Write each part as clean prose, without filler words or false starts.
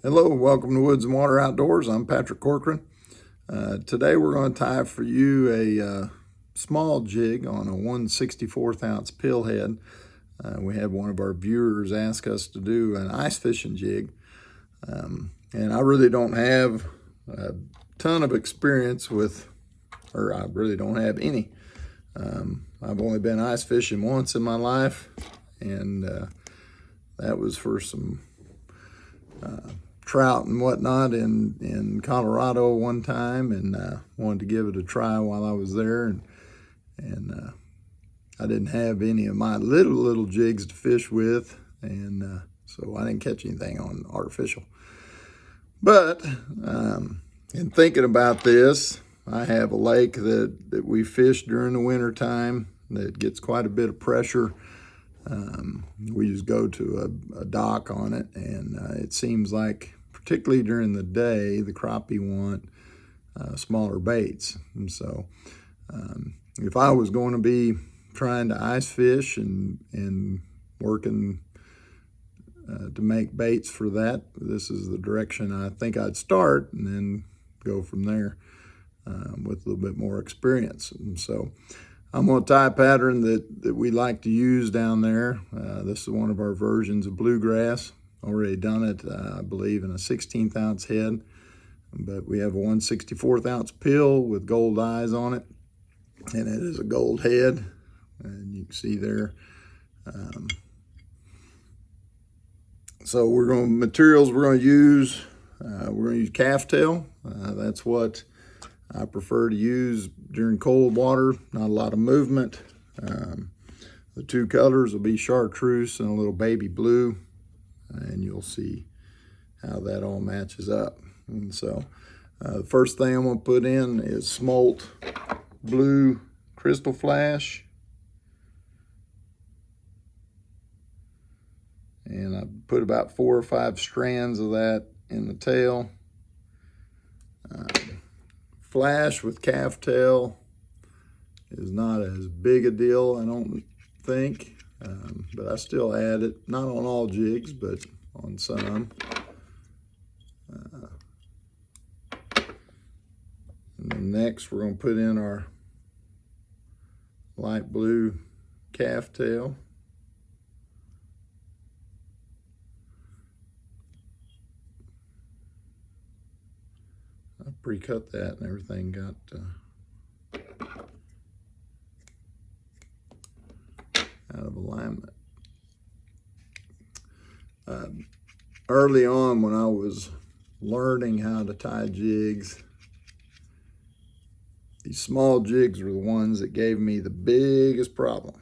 Hello, welcome to Woods and Water Outdoors. I'm Patrick Corcoran. Today we're going to tie for you a small jig on a 1/64 ounce pill head. We had one of our viewers ask us to do an ice fishing jig. And I really don't have a ton of experience with, or I really don't have any. I've only been ice fishing once in my life, and that was for some trout and whatnot in Colorado one time, and wanted to give it a try while I was there, and I didn't have any of my little jigs to fish with, and so I didn't catch anything on artificial. But in thinking about this, I have a lake that we fish during the winter time that gets quite a bit of pressure. We just go to a dock on it, and it seems like, particularly during the day, the crappie want smaller baits. And so if I was going to be trying to ice fish and working to make baits for that, this is the direction I think I'd start, and then go from there with a little bit more experience. And so I'm going to tie a pattern that we like to use down there. This is one of our versions of Bluegrass. Already done it, I believe, in a 16th ounce head. But we have a 1/64 ounce pill with gold eyes on it. And it is a gold head. And you can see there. So materials we're going to use, calftail. That's what I prefer to use during cold water, not a lot of movement. The two colors will be Chartreuse and a little baby blue, and you'll see how that all matches up. And so the first thing I'm going to put in is Smolt blue crystal flash. And I put about 4 or 5 strands of that in the tail. Flash with calftail is not as big a deal, I don't think, but I still add it, not on all jigs, but on some. And then next we're going to put in our light blue calftail. I pre-cut that and everything got out of alignment. Early on, when I was learning how to tie jigs, these small jigs were the ones that gave me the biggest problem.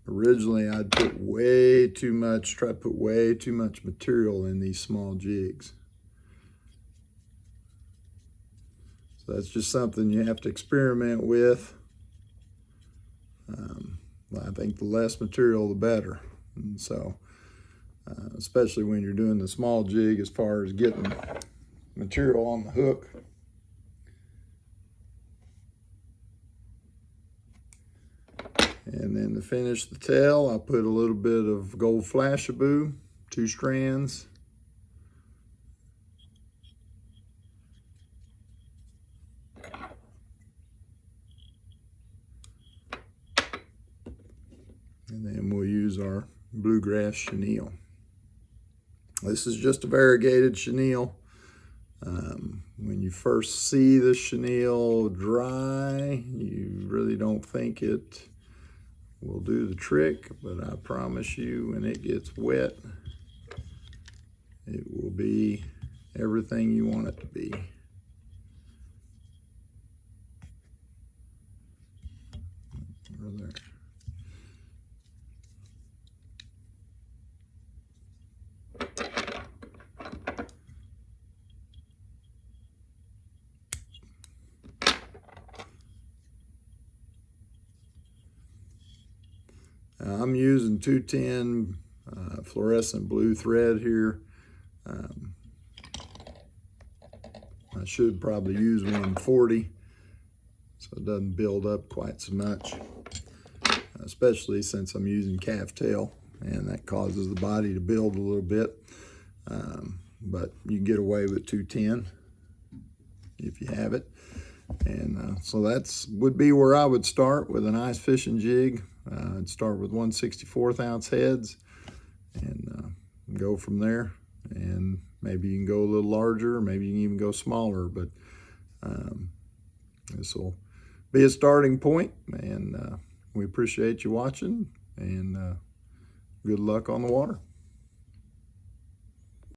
Originally, I'd put way too much, try to put way too much material in these small jigs. So that's just something you have to experiment with. I think the less material, the better. And so, especially when you're doing the small jig, as far as getting material on the hook. And then to finish the tail, I put a little bit of gold Flashabou, 2 strands. And then we'll use our Bluegrass chenille. This is just a variegated chenille. When you first see the chenille dry, you really don't think it will do the trick, but I promise you, when it gets wet, it will be everything you want it to be. Right there. I'm using 210 fluorescent blue thread here. I should probably use 140 so it doesn't build up quite so much, especially since I'm using calftail and that causes the body to build a little bit. But you can get away with 210 if you have it. And so that's would be where I would start with an ice fishing jig. I'd start with 1/64 ounce heads and go from there. And maybe you can go a little larger, maybe you can even go smaller, but this will be a starting point. And we appreciate you watching, and good luck on the water.